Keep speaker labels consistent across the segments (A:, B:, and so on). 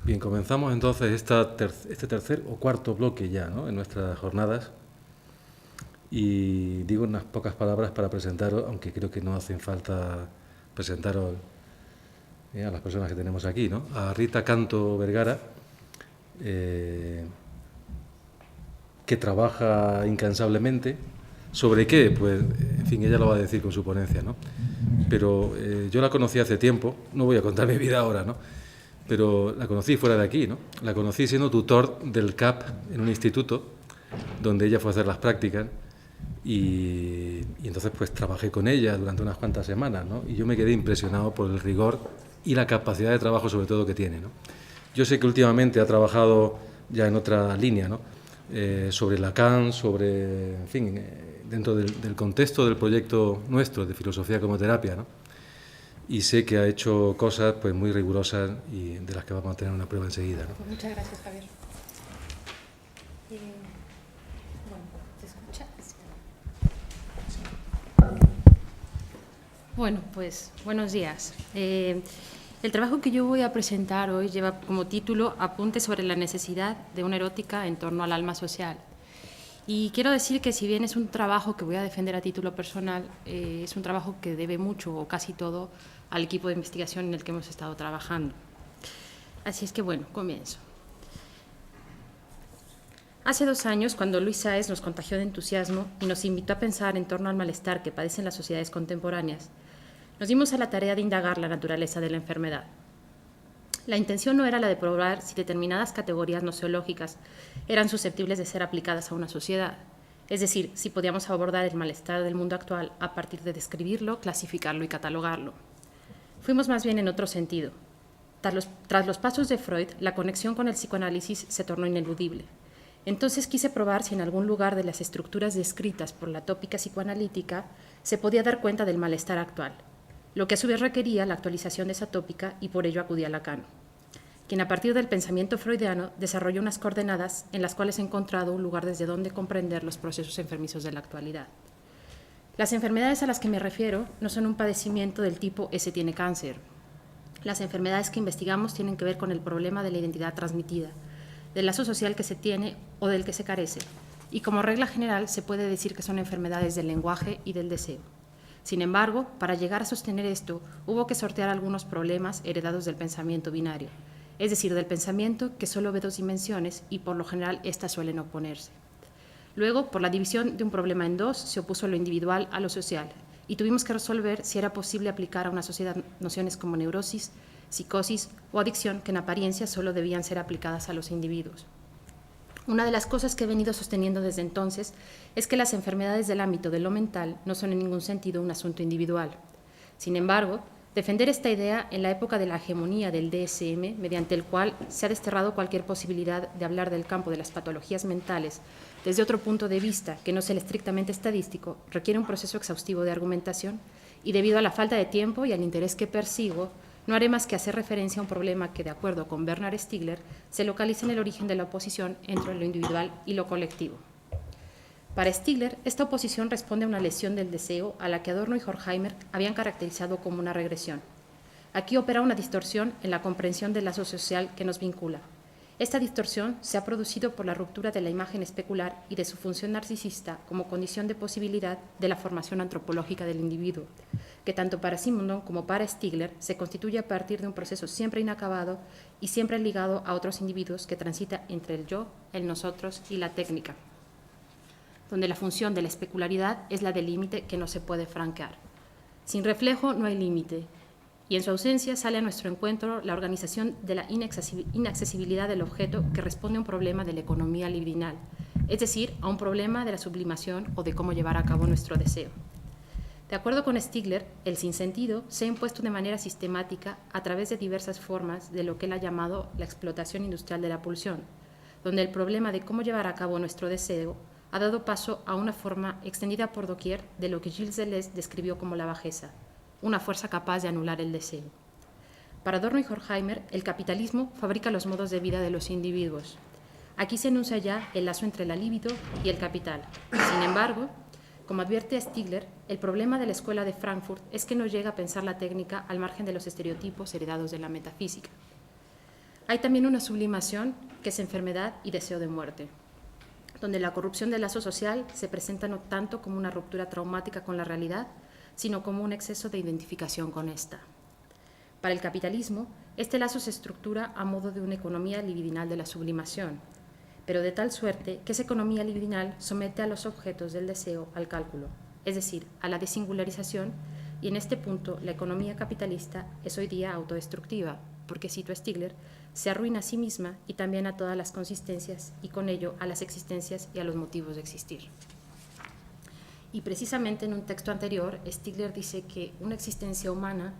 A: Bien, comenzamos entonces este tercer o cuarto bloque ya, ¿no?, en nuestras jornadas. Y digo unas pocas palabras para presentaros, aunque creo que no hacen falta presentaros a las personas que tenemos aquí, ¿no? A Rita Canto Vergara, que trabaja incansablemente. ¿Sobre qué? Pues, en fin, ella lo va a decir con su ponencia, ¿no? Pero yo la conocí hace tiempo, no voy a contar mi vida ahora, ¿no? Pero la conocí fuera de aquí, ¿no? La conocí siendo tutor del CAP en un instituto donde ella fue a hacer las prácticas y entonces pues trabajé con ella durante unas cuantas semanas, ¿no? Y yo me quedé impresionado por el rigor y la capacidad de trabajo sobre todo que tiene, ¿no? Yo sé que últimamente ha trabajado ya en otra línea, ¿no? Sobre Lacan, sobre, en fin, dentro del contexto del proyecto nuestro de filosofía como terapia, ¿no? Y sé que ha hecho cosas pues muy rigurosas y de las que vamos a tener una prueba enseguida, ¿no?
B: Pues muchas gracias, Javier. Bueno, ¿se escucha? Bueno, pues buenos días. El trabajo que yo voy a presentar hoy lleva como título Apuntes sobre la necesidad de una erótica en torno al alma social. Y quiero decir que si bien es un trabajo que voy a defender a título personal, es un trabajo que debe mucho o casi todo al equipo de investigación en el que hemos estado trabajando. Así es que bueno, comienzo. Hace 2 años, cuando Luis Sáez nos contagió de entusiasmo y nos invitó a pensar en torno al malestar que padecen las sociedades contemporáneas, nos dimos a la tarea de indagar la naturaleza de la enfermedad. La intención no era la de probar si determinadas categorías noseológicas eran susceptibles de ser aplicadas a una sociedad, es decir, si podíamos abordar el malestar del mundo actual a partir de describirlo, clasificarlo y catalogarlo. Fuimos más bien en otro sentido. Tras los pasos de Freud, la conexión con el psicoanálisis se tornó ineludible. Entonces quise probar si en algún lugar de las estructuras descritas por la tópica psicoanalítica se podía dar cuenta del malestar actual, lo que a su vez requería la actualización de esa tópica y por ello acudí a Lacan, quien a partir del pensamiento freudiano desarrolló unas coordenadas en las cuales he encontrado un lugar desde donde comprender los procesos enfermizos de la actualidad. Las enfermedades a las que me refiero no son un padecimiento del tipo ese tiene cáncer. Las enfermedades que investigamos tienen que ver con el problema de la identidad transmitida, del lazo social que se tiene o del que se carece, y como regla general se puede decir que son enfermedades del lenguaje y del deseo. Sin embargo, para llegar a sostener esto, hubo que sortear algunos problemas heredados del pensamiento binario, es decir, del pensamiento que solo ve 2 dimensiones y por lo general éstas suelen oponerse. Luego, por la división de un problema en 2, se opuso lo individual a lo social, y tuvimos que resolver si era posible aplicar a una sociedad nociones como neurosis, psicosis o adicción que en apariencia solo debían ser aplicadas a los individuos. Una de las cosas que he venido sosteniendo desde entonces es que las enfermedades del ámbito de lo mental no son en ningún sentido un asunto individual. Sin embargo, defender esta idea en la época de la hegemonía del DSM, mediante el cual se ha desterrado cualquier posibilidad de hablar del campo de las patologías mentales desde otro punto de vista que no sea el estrictamente estadístico, requiere un proceso exhaustivo de argumentación y debido a la falta de tiempo y al interés que persigo, no haré más que hacer referencia a un problema que, de acuerdo con Bernard Stiegler, se localiza en el origen de la oposición entre lo individual y lo colectivo. Para Stiegler, esta oposición responde a una lesión del deseo a la que Adorno y Horkheimer habían caracterizado como una regresión. Aquí opera una distorsión en la comprensión del lazo social que nos vincula. Esta distorsión se ha producido por la ruptura de la imagen especular y de su función narcisista como condición de posibilidad de la formación antropológica del individuo, que tanto para Simondon como para Stiegler se constituye a partir de un proceso siempre inacabado y siempre ligado a otros individuos que transita entre el yo, el nosotros y la técnica, donde la función de la especularidad es la del límite que no se puede franquear. Sin reflejo no hay límite, y en su ausencia sale a nuestro encuentro la organización de la inaccesibilidad del objeto que responde a un problema de la economía libidinal, es decir, a un problema de la sublimación o de cómo llevar a cabo nuestro deseo. De acuerdo con Stiegler, el sinsentido se ha impuesto de manera sistemática a través de diversas formas de lo que él ha llamado la explotación industrial de la pulsión, donde el problema de cómo llevar a cabo nuestro deseo ha dado paso a una forma extendida por doquier de lo que Gilles Deleuze describió como la bajeza, una fuerza capaz de anular el deseo. Para Adorno y Horkheimer, el capitalismo fabrica los modos de vida de los individuos. Aquí se enuncia ya el lazo entre la libido y el capital. Sin embargo, como advierte Stiegler, el problema de la Escuela de Frankfurt es que no llega a pensar la técnica al margen de los estereotipos heredados de la metafísica. Hay también una sublimación que es enfermedad y deseo de muerte, donde la corrupción del lazo social se presenta no tanto como una ruptura traumática con la realidad, sino como un exceso de identificación con esta. Para el capitalismo, este lazo se estructura a modo de una economía libidinal de la sublimación, pero de tal suerte que esa economía libidinal somete a los objetos del deseo al cálculo, es decir, a la desingularización, y en este punto la economía capitalista es hoy día autodestructiva, porque, cito a Stigler, se arruina a sí misma y también a todas las consistencias y con ello a las existencias y a los motivos de existir. Y precisamente en un texto anterior, Stigler dice que una existencia humana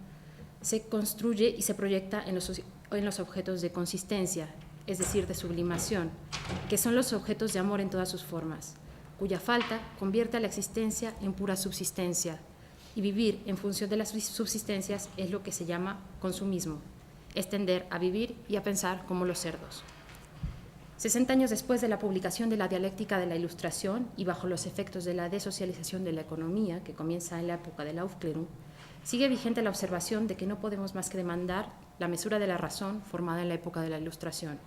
B: se construye y se proyecta en los objetos de consistencia, es decir, de sublimación, que son los objetos de amor en todas sus formas, cuya falta convierte a la existencia en pura subsistencia, y vivir en función de las subsistencias es lo que se llama consumismo, es tender a vivir y a pensar como los cerdos. 60 años después de la publicación de la dialéctica de la Ilustración y bajo los efectos de la desocialización de la economía, que comienza en la época de la Aufklärung, sigue vigente la observación de que no podemos más que demandar la mesura de la razón formada en la época de la Ilustración.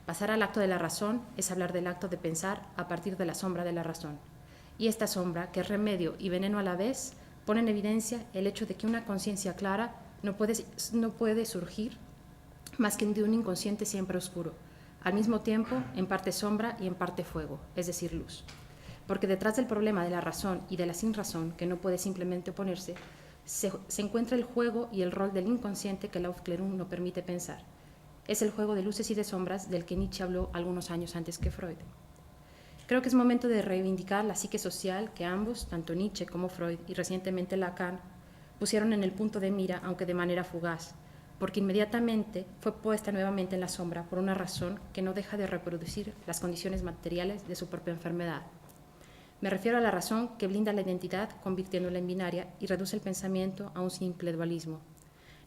B: Pasar al acto de la razón es hablar del acto de pensar a partir de la sombra de la razón. Y esta sombra, que es remedio y veneno a la vez, pone en evidencia el hecho de que una conciencia clara no puede surgir más que de un inconsciente siempre oscuro, al mismo tiempo en parte sombra y en parte fuego, es decir, luz. Porque detrás del problema de la razón y de la sinrazón, que no puede simplemente oponerse, se encuentra el juego y el rol del inconsciente que la Aufklärung no permite pensar. Es el juego de luces y de sombras del que Nietzsche habló algunos años antes que Freud. Creo que es momento de reivindicar la psique social que ambos, tanto Nietzsche como Freud y recientemente Lacan, pusieron en el punto de mira, aunque de manera fugaz, porque inmediatamente fue puesta nuevamente en la sombra por una razón que no deja de reproducir las condiciones materiales de su propia enfermedad. Me refiero a la razón que blinda la identidad convirtiéndola en binaria y reduce el pensamiento a un simple dualismo.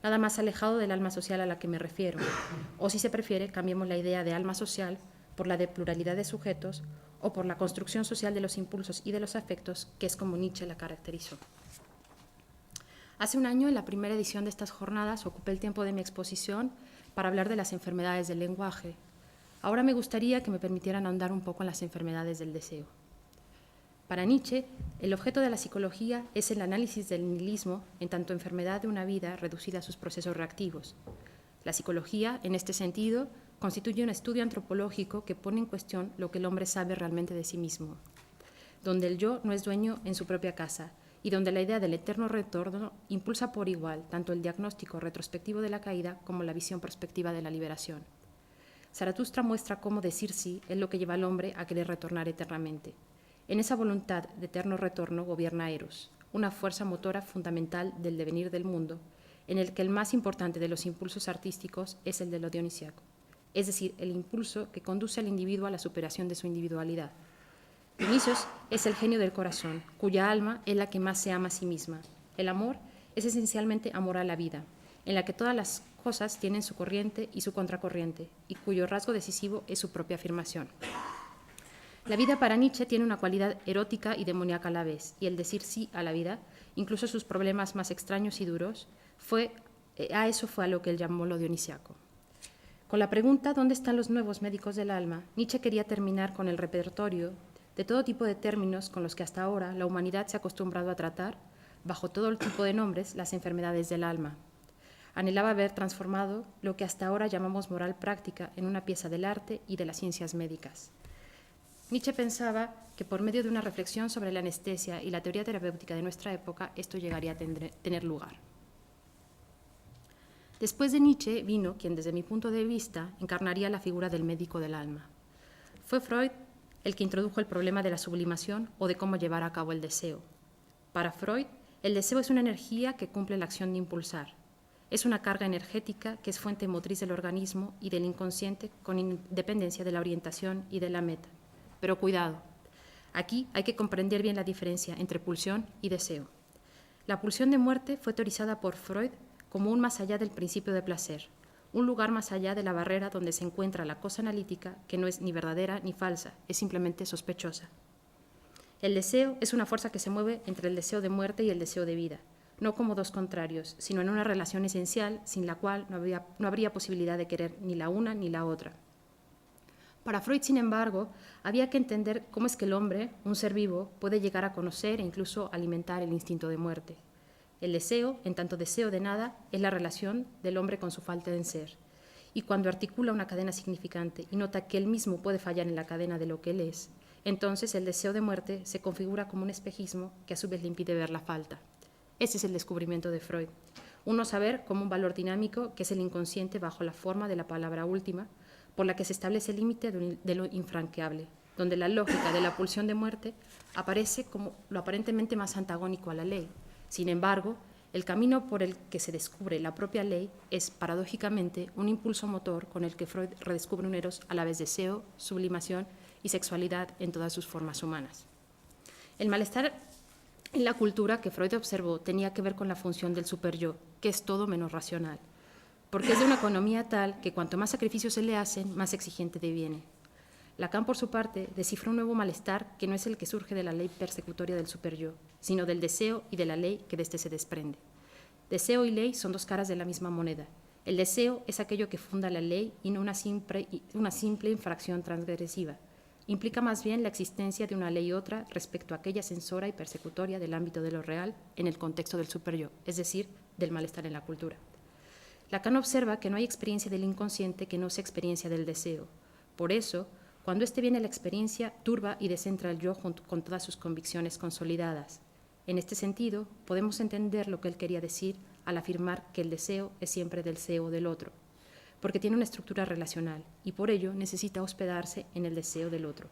B: Nada más alejado del alma social a la que me refiero, o si se prefiere, cambiemos la idea de alma social por la de pluralidad de sujetos o por la construcción social de los impulsos y de los afectos, que es como Nietzsche la caracterizó. Hace un año, en la primera edición de estas jornadas, ocupé el tiempo de mi exposición para hablar de las enfermedades del lenguaje. Ahora me gustaría que me permitieran ahondar un poco en las enfermedades del deseo. Para Nietzsche, el objeto de la psicología es el análisis del nihilismo en tanto enfermedad de una vida reducida a sus procesos reactivos. La psicología, en este sentido, constituye un estudio antropológico que pone en cuestión lo que el hombre sabe realmente de sí mismo, donde el yo no es dueño en su propia casa y donde la idea del eterno retorno impulsa por igual tanto el diagnóstico retrospectivo de la caída como la visión prospectiva de la liberación. Zaratustra muestra cómo decir sí es lo que lleva al hombre a querer retornar eternamente. En esa voluntad de eterno retorno gobierna Eros, una fuerza motora fundamental del devenir del mundo, en el que el más importante de los impulsos artísticos es el de lo dionisíaco, es decir, el impulso que conduce al individuo a la superación de su individualidad. Dionisios es el genio del corazón, cuya alma es la que más se ama a sí misma. El amor es esencialmente amor a la vida, en la que todas las cosas tienen su corriente y su contracorriente, y cuyo rasgo decisivo es su propia afirmación. La vida para Nietzsche tiene una cualidad erótica y demoníaca a la vez, y el decir sí a la vida, incluso sus problemas más extraños y duros, eso fue a lo que él llamó lo dionisiaco. Con la pregunta ¿dónde están los nuevos médicos del alma?, Nietzsche quería terminar con el repertorio de todo tipo de términos con los que hasta ahora la humanidad se ha acostumbrado a tratar, bajo todo el tipo de nombres, las enfermedades del alma. Anhelaba haber transformado lo que hasta ahora llamamos moral práctica en una pieza del arte y de las ciencias médicas. Nietzsche pensaba que por medio de una reflexión sobre la anestesia y la teoría terapéutica de nuestra época, esto llegaría a tener lugar. Después de Nietzsche vino quien, desde mi punto de vista, encarnaría la figura del médico del alma. Fue Freud el que introdujo el problema de la sublimación o de cómo llevar a cabo el deseo. Para Freud, el deseo es una energía que cumple la acción de impulsar. Es una carga energética que es fuente motriz del organismo y del inconsciente con independencia de la orientación y de la meta. Pero cuidado, aquí hay que comprender bien la diferencia entre pulsión y deseo. La pulsión de muerte fue teorizada por Freud como un más allá del principio de placer, un lugar más allá de la barrera donde se encuentra la cosa analítica que no es ni verdadera ni falsa, es simplemente sospechosa. El deseo es una fuerza que se mueve entre el deseo de muerte y el deseo de vida, no como dos contrarios, sino en una relación esencial sin la cual no habría posibilidad de querer ni la una ni la otra. Para Freud, sin embargo, había que entender cómo es que el hombre, un ser vivo, puede llegar a conocer e incluso alimentar el instinto de muerte. El deseo, en tanto deseo de nada, es la relación del hombre con su falta de ser. Y cuando articula una cadena significante y nota que él mismo puede fallar en la cadena de lo que él es, entonces el deseo de muerte se configura como un espejismo que a su vez le impide ver la falta. Ese es el descubrimiento de Freud. Uno saber como un valor dinámico que es el inconsciente bajo la forma de la palabra última, por la que se establece el límite de lo infranqueable, donde la lógica de la pulsión de muerte aparece como lo aparentemente más antagónico a la ley. Sin embargo, el camino por el que se descubre la propia ley es, paradójicamente, un impulso motor con el que Freud redescubre un eros a la vez deseo, sublimación y sexualidad en todas sus formas humanas. El malestar en la cultura que Freud observó tenía que ver con la función del superyo, que es todo menos racional, porque es de una economía tal que cuanto más sacrificios se le hacen, más exigente deviene. Lacan, por su parte, descifra un nuevo malestar que no es el que surge de la ley persecutoria del superyo, sino del deseo y de la ley que de éste se desprende. Deseo y ley son dos caras de la misma moneda. El deseo es aquello que funda la ley y no una simple infracción transgresiva. Implica más bien la existencia de una ley y otra respecto a aquella censora y persecutoria del ámbito de lo real en el contexto del superyo, es decir, del malestar en la cultura. Lacan observa que no hay experiencia del inconsciente que no sea experiencia del deseo. Por eso, cuando éste viene a la experiencia, turba y descentra el yo junto con todas sus convicciones consolidadas. En este sentido, podemos entender lo que él quería decir al afirmar que el deseo es siempre del deseo del otro, porque tiene una estructura relacional y por ello necesita hospedarse en el deseo del otro,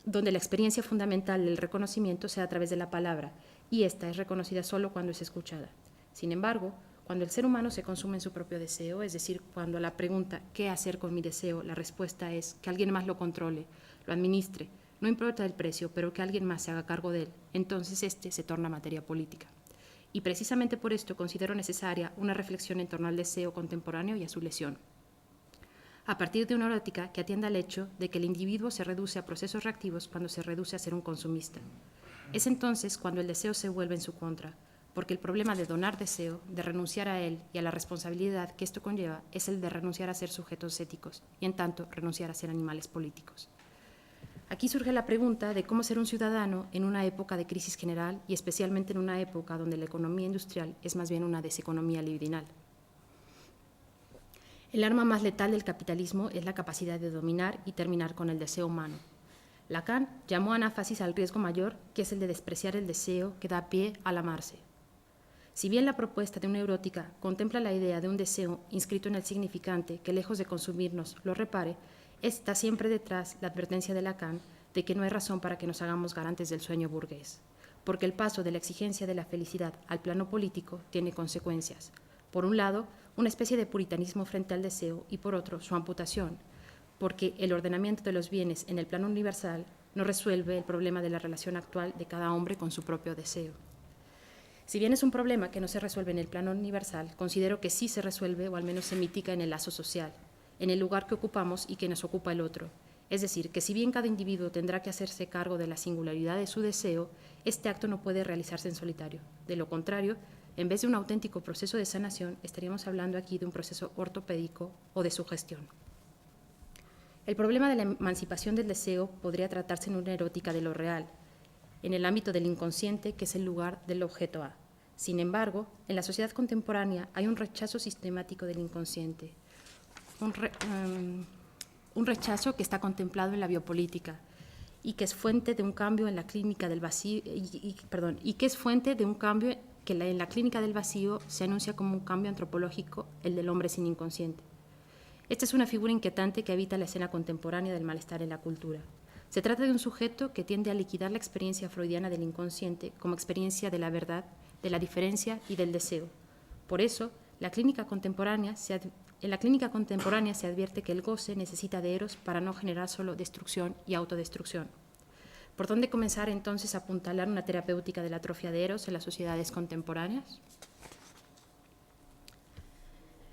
B: donde la experiencia fundamental del reconocimiento se da a través de la palabra y esta es reconocida solo cuando es escuchada. Sin embargo, cuando el ser humano se consume en su propio deseo, es decir, cuando a la pregunta ¿qué hacer con mi deseo? La respuesta es que alguien más lo controle, lo administre, no importa el precio, pero que alguien más se haga cargo de él, entonces este se torna materia política. Y precisamente por esto considero necesaria una reflexión en torno al deseo contemporáneo y a su lesión. A partir de una erótica que atienda al hecho de que el individuo se reduce a procesos reactivos cuando se reduce a ser un consumista. Es entonces cuando el deseo se vuelve en su contra, porque el problema de donar deseo, de renunciar a él y a la responsabilidad que esto conlleva, es el de renunciar a ser sujetos éticos y, en tanto, renunciar a ser animales políticos. Aquí surge la pregunta de cómo ser un ciudadano en una época de crisis general y especialmente en una época donde la economía industrial es más bien una deseconomía libidinal. El arma más letal del capitalismo es la capacidad de dominar y terminar con el deseo humano. Lacan llamó anáfasis al riesgo mayor, que es el de despreciar el deseo que da pie al amarse. Si bien la propuesta de una erótica contempla la idea de un deseo inscrito en el significante que lejos de consumirnos lo repare, está siempre detrás la advertencia de Lacan de que no hay razón para que nos hagamos garantes del sueño burgués, porque el paso de la exigencia de la felicidad al plano político tiene consecuencias. Por un lado, una especie de puritanismo frente al deseo y por otro, su amputación, porque el ordenamiento de los bienes en el plano universal no resuelve el problema de la relación actual de cada hombre con su propio deseo. Si bien es un problema que no se resuelve en el plano universal, considero que sí se resuelve o al menos se mitiga en el lazo social, en el lugar que ocupamos y que nos ocupa el otro. Es decir, que si bien cada individuo tendrá que hacerse cargo de la singularidad de su deseo, este acto no puede realizarse en solitario. De lo contrario, en vez de un auténtico proceso de sanación, estaríamos hablando aquí de un proceso ortopédico o de sugestión. El problema de la emancipación del deseo podría tratarse en una erótica de lo real, en el ámbito del inconsciente, que es el lugar del objeto A. Sin embargo, en la sociedad contemporánea hay un rechazo sistemático del inconsciente, un rechazo que está contemplado en la biopolítica y que es fuente de un cambio en la clínica del vacío, y que es fuente de un cambio que en la clínica del vacío se anuncia como un cambio antropológico, el del hombre sin inconsciente. Esta es una figura inquietante que habita la escena contemporánea del malestar en la cultura. Se trata de un sujeto que tiende a liquidar la experiencia freudiana del inconsciente como experiencia de la verdad, de la diferencia y del deseo. Por eso, en la clínica contemporánea se advierte que el goce necesita de eros para no generar solo destrucción y autodestrucción. ¿Por dónde comenzar entonces a apuntalar una terapéutica de la atrofia de eros en las sociedades contemporáneas?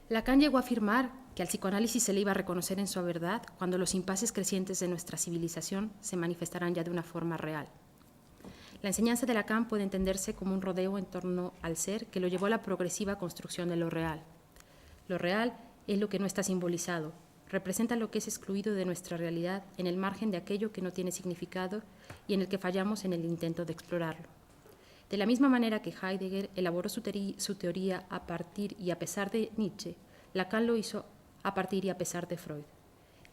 B: Lacan llegó a afirmar que al psicoanálisis se le iba a reconocer en su verdad cuando los impases crecientes de nuestra civilización se manifestarán ya de una forma real. La enseñanza de Lacan puede entenderse como un rodeo en torno al ser que lo llevó a la progresiva construcción de lo real. Lo real es lo que no está simbolizado, representa lo que es excluido de nuestra realidad en el margen de aquello que no tiene significado y en el que fallamos en el intento de explorarlo. De la misma manera que Heidegger elaboró su teoría a partir y a pesar de Nietzsche, Lacan lo hizo a partir y a pesar de Freud.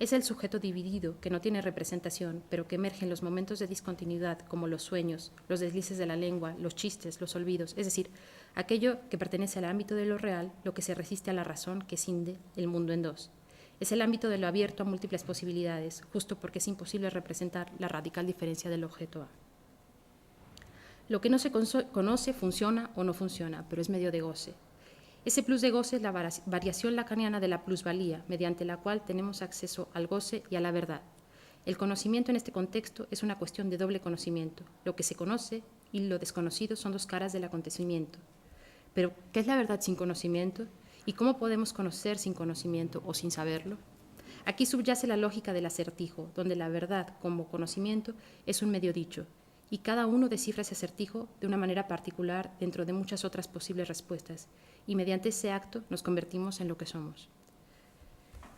B: Es el sujeto dividido que no tiene representación, pero que emerge en los momentos de discontinuidad como los sueños, los deslices de la lengua, los chistes, los olvidos, es decir, aquello que pertenece al ámbito de lo real, lo que se resiste a la razón que cinde el mundo en dos. Es el ámbito de lo abierto a múltiples posibilidades, justo porque es imposible representar la radical diferencia del objeto A. Lo que no se conoce funciona o no funciona, pero es medio de goce. Ese plus de goce es la variación lacaniana de la plusvalía, mediante la cual tenemos acceso al goce y a la verdad. El conocimiento en este contexto es una cuestión de doble conocimiento. Lo que se conoce y lo desconocido son dos caras del acontecimiento. Pero, ¿qué es la verdad sin conocimiento? ¿Y cómo podemos conocer sin conocimiento o sin saberlo? Aquí subyace la lógica del acertijo, donde la verdad como conocimiento es un medio dicho, y cada uno descifra ese acertijo de una manera particular dentro de muchas otras posibles respuestas, y mediante ese acto nos convertimos en lo que somos.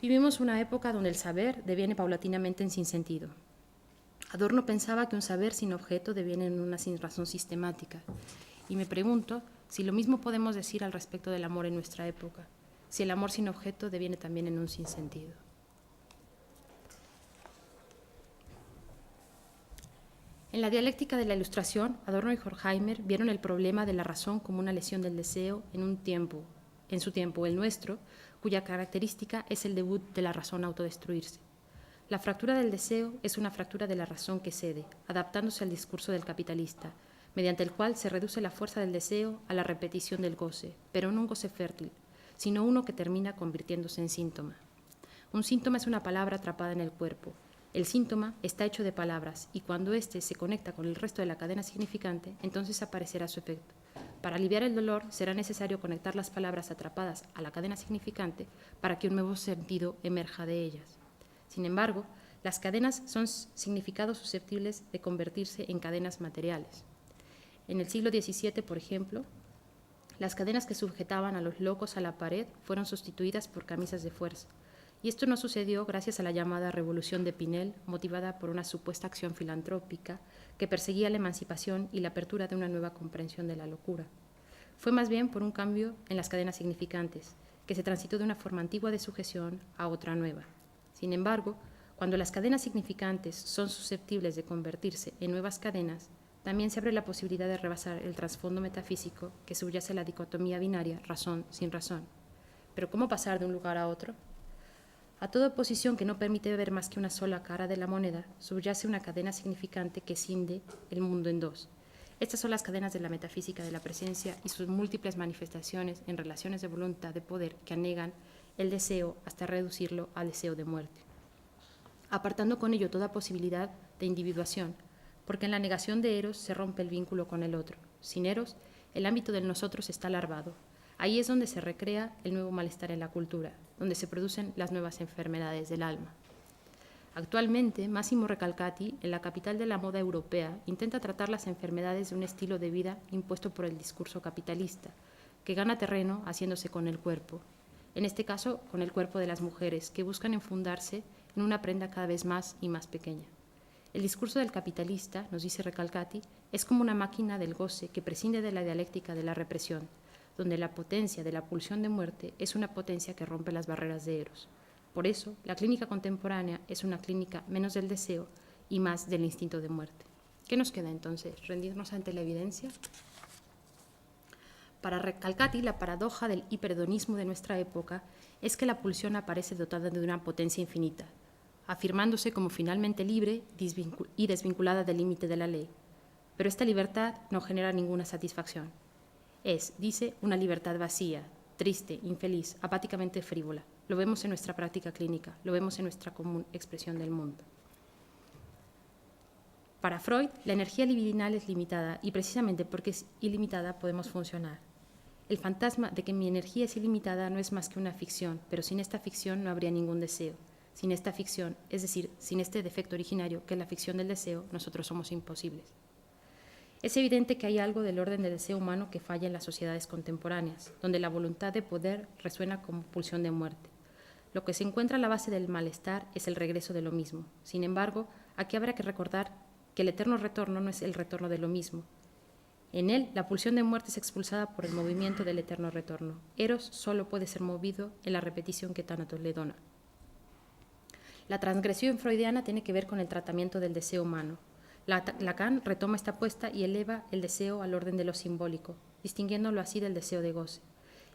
B: Vivimos una época donde el saber deviene paulatinamente en sinsentido. Adorno pensaba que un saber sin objeto deviene en una sinrazón sistemática, y me pregunto si lo mismo podemos decir al respecto del amor en nuestra época, si el amor sin objeto deviene también en un sinsentido. En la dialéctica de la Ilustración, Adorno y Horkheimer vieron el problema de la razón como una lesión del deseo en su tiempo, el nuestro, cuya característica es el debut de la razón a autodestruirse. La fractura del deseo es una fractura de la razón que cede, adaptándose al discurso del capitalista, mediante el cual se reduce la fuerza del deseo a la repetición del goce, pero no un goce fértil, sino uno que termina convirtiéndose en síntoma. Un síntoma es una palabra atrapada en el cuerpo. El síntoma está hecho de palabras y cuando éste se conecta con el resto de la cadena significante, entonces aparecerá su efecto. Para aliviar el dolor será necesario conectar las palabras atrapadas a la cadena significante para que un nuevo sentido emerja de ellas. Sin embargo, las cadenas son significados susceptibles de convertirse en cadenas materiales. En el siglo XVII, por ejemplo, las cadenas que sujetaban a los locos a la pared fueron sustituidas por camisas de fuerza. Y esto no sucedió gracias a la llamada Revolución de Pinel, motivada por una supuesta acción filantrópica que perseguía la emancipación y la apertura de una nueva comprensión de la locura. Fue más bien por un cambio en las cadenas significantes, que se transitó de una forma antigua de sujeción a otra nueva. Sin embargo, cuando las cadenas significantes son susceptibles de convertirse en nuevas cadenas, también se abre la posibilidad de rebasar el trasfondo metafísico que subyace la dicotomía binaria razón sin razón. Pero ¿cómo pasar de un lugar a otro? A toda oposición que no permite ver más que una sola cara de la moneda, subyace una cadena significante que cinde el mundo en dos. Estas son las cadenas de la metafísica de la presencia y sus múltiples manifestaciones en relaciones de voluntad de poder que anegan el deseo hasta reducirlo al deseo de muerte, apartando con ello toda posibilidad de individuación, porque en la negación de Eros se rompe el vínculo con el otro. Sin Eros, el ámbito del nosotros está larvado. Ahí es donde se recrea el nuevo malestar en la cultura, donde se producen las nuevas enfermedades del alma. Actualmente, Massimo Recalcati, en la capital de la moda europea, intenta tratar las enfermedades de un estilo de vida impuesto por el discurso capitalista, que gana terreno haciéndose con el cuerpo, en este caso con el cuerpo de las mujeres, que buscan enfundarse en una prenda cada vez más y más pequeña. El discurso del capitalista, nos dice Recalcati, es como una máquina del goce que prescinde de la dialéctica de la represión, donde la potencia de la pulsión de muerte es una potencia que rompe las barreras de Eros. Por eso, la clínica contemporánea es una clínica menos del deseo y más del instinto de muerte. ¿Qué nos queda entonces? ¿Rendirnos ante la evidencia? Para Recalcati, la paradoja del hiperhedonismo de nuestra época es que la pulsión aparece dotada de una potencia infinita, afirmándose como finalmente libre y desvinculada del límite de la ley. Pero esta libertad no genera ninguna satisfacción. Es, dice, una libertad vacía, triste, infeliz, apáticamente frívola. Lo vemos en nuestra práctica clínica, lo vemos en nuestra común expresión del mundo. Para Freud, la energía libidinal es limitada y precisamente porque es ilimitada podemos funcionar. El fantasma de que mi energía es ilimitada no es más que una ficción, pero sin esta ficción no habría ningún deseo. Sin esta ficción, es decir, sin este defecto originario que es la ficción del deseo, nosotros somos imposibles. Es evidente que hay algo del orden del deseo humano que falla en las sociedades contemporáneas, donde la voluntad de poder resuena como pulsión de muerte. Lo que se encuentra a la base del malestar es el regreso de lo mismo. Sin embargo, aquí habrá que recordar que el eterno retorno no es el retorno de lo mismo. En él, la pulsión de muerte es expulsada por el movimiento del eterno retorno. Eros solo puede ser movido en la repetición que Tánatos le dona. La transgresión freudiana tiene que ver con el tratamiento del deseo humano. Lacan retoma esta apuesta y eleva el deseo al orden de lo simbólico, distinguiéndolo así del deseo de goce.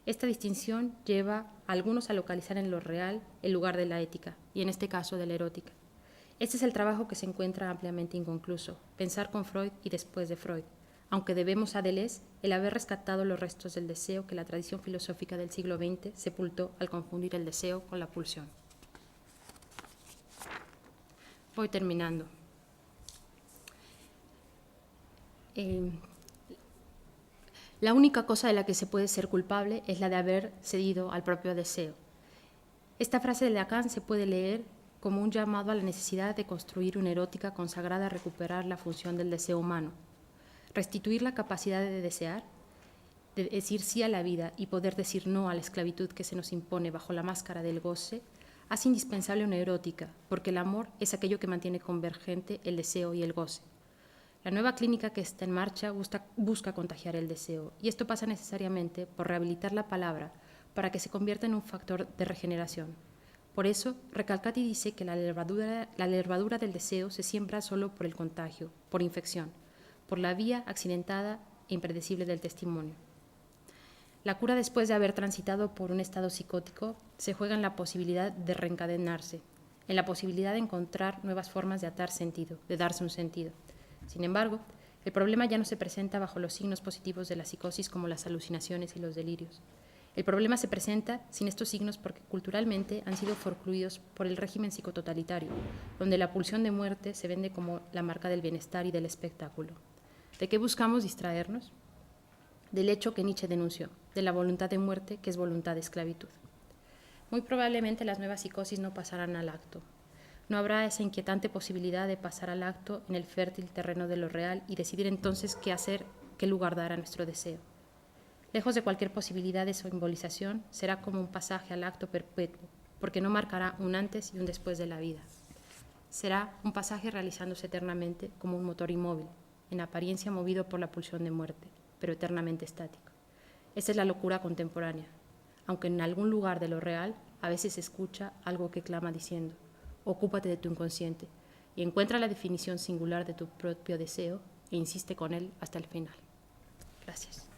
B: Esta distinción lleva a algunos a localizar en lo real el lugar de la ética, y en este caso de la erótica. Este es el trabajo que se encuentra ampliamente inconcluso, pensar con Freud y después de Freud, aunque debemos a Deleuze el haber rescatado los restos del deseo que la tradición filosófica del siglo XX sepultó al confundir el deseo con la pulsión. Voy terminando. La única cosa de la que se puede ser culpable es la de haber cedido al propio deseo. Esta frase de Lacan se puede leer como un llamado a la necesidad de construir una erótica consagrada a recuperar la función del deseo humano, restituir la capacidad de desear, de decir sí a la vida y poder decir no a la esclavitud que se nos impone bajo la máscara del goce, hace indispensable una erótica, porque el amor es aquello que mantiene convergente el deseo y el goce. La nueva clínica que está en marcha busca contagiar el deseo, y esto pasa necesariamente por rehabilitar la palabra para que se convierta en un factor de regeneración. Por eso, Recalcati dice que la levadura del deseo se siembra solo por el contagio, por infección, por la vía accidentada e impredecible del testimonio. La cura, después de haber transitado por un estado psicótico, se juega en la posibilidad de reencadenarse, en la posibilidad de encontrar nuevas formas de atar sentido, de darse un sentido. Sin embargo, el problema ya no se presenta bajo los signos positivos de la psicosis como las alucinaciones y los delirios. El problema se presenta sin estos signos porque culturalmente han sido forcluidos por el régimen psicototalitario, donde la pulsión de muerte se vende como la marca del bienestar y del espectáculo. ¿De qué buscamos distraernos? Del hecho que Nietzsche denunció, de la voluntad de muerte que es voluntad de esclavitud. Muy probablemente las nuevas psicosis no pasarán al acto. No habrá esa inquietante posibilidad de pasar al acto en el fértil terreno de lo real y decidir entonces qué hacer, qué lugar dar a nuestro deseo. Lejos de cualquier posibilidad de simbolización, será como un pasaje al acto perpetuo, porque no marcará un antes y un después de la vida. Será un pasaje realizándose eternamente como un motor inmóvil, en apariencia movido por la pulsión de muerte, pero eternamente estático. Esa es la locura contemporánea, aunque en algún lugar de lo real a veces se escucha algo que clama diciendo: ocúpate de tu inconsciente y encuentra la definición singular de tu propio deseo e insiste con él hasta el final. Gracias.